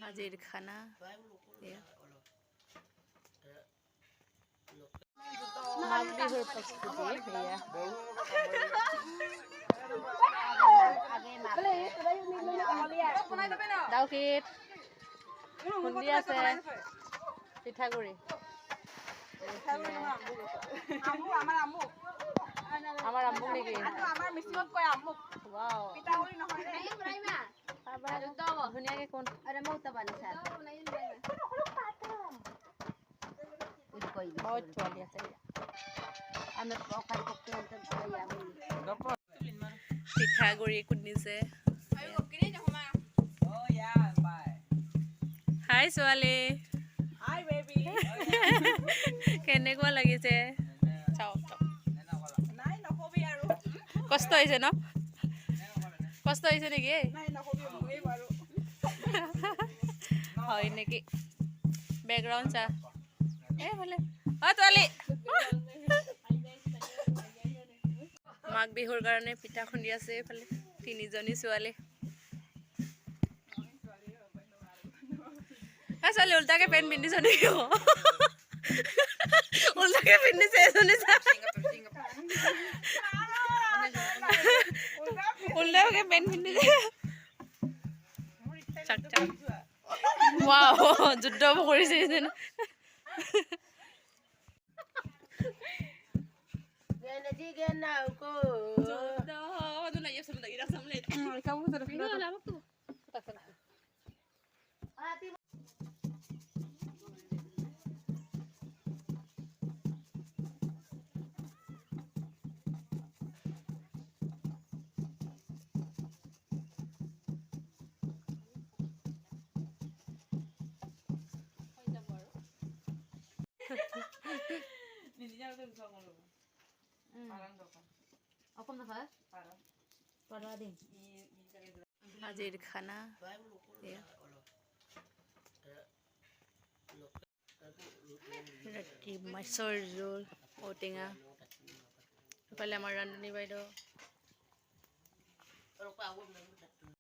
আজিৰ খানা মাঘ বিহুৰ প্ৰস্তুতি ডাউকিত খুন্দি আছে পিঠাগুৰি আমাৰ আমুক নেকি আমাৰ মিছিঙত কয় আমুক ওৱাও পিঠাগুৰি নহয় ৰে ধুনীয়াকে কোন আৰে মই উতা বানি চা বহুত ছোৱালী আছে পিঠাগুৰি খুন্দিছে হাই ছোৱালী হাই বেবি কেনেকুৱা লাগিছে চাও নাই নকবি আৰু কষ্ট হৈছে ন কষ্ট হৈছে নেকি নাই নকবি মই বাৰু হয় নেকি ব্যাকগ্ৰাউন্ড চা এ ভালে অ ছোৱালী মাঘ বিহুৰ কাৰণে পিঠা খুন্দি আছে এইফালে তিনিজনী ছোৱালী ছোৱালী উল্টাকে পেণ্ট পিন্ধিছ নেকি উল্টাকে পিন্ধিছে এজনী উল্টাকে পেণ্ট পিন্ধিছে ৱাও যুদ্ধ কৰিছে আজিৰ খানা ৰাতি মাছৰ জোল ঔটেঙা এইফালে আমাৰ ৰান্ধনী বাইদেউ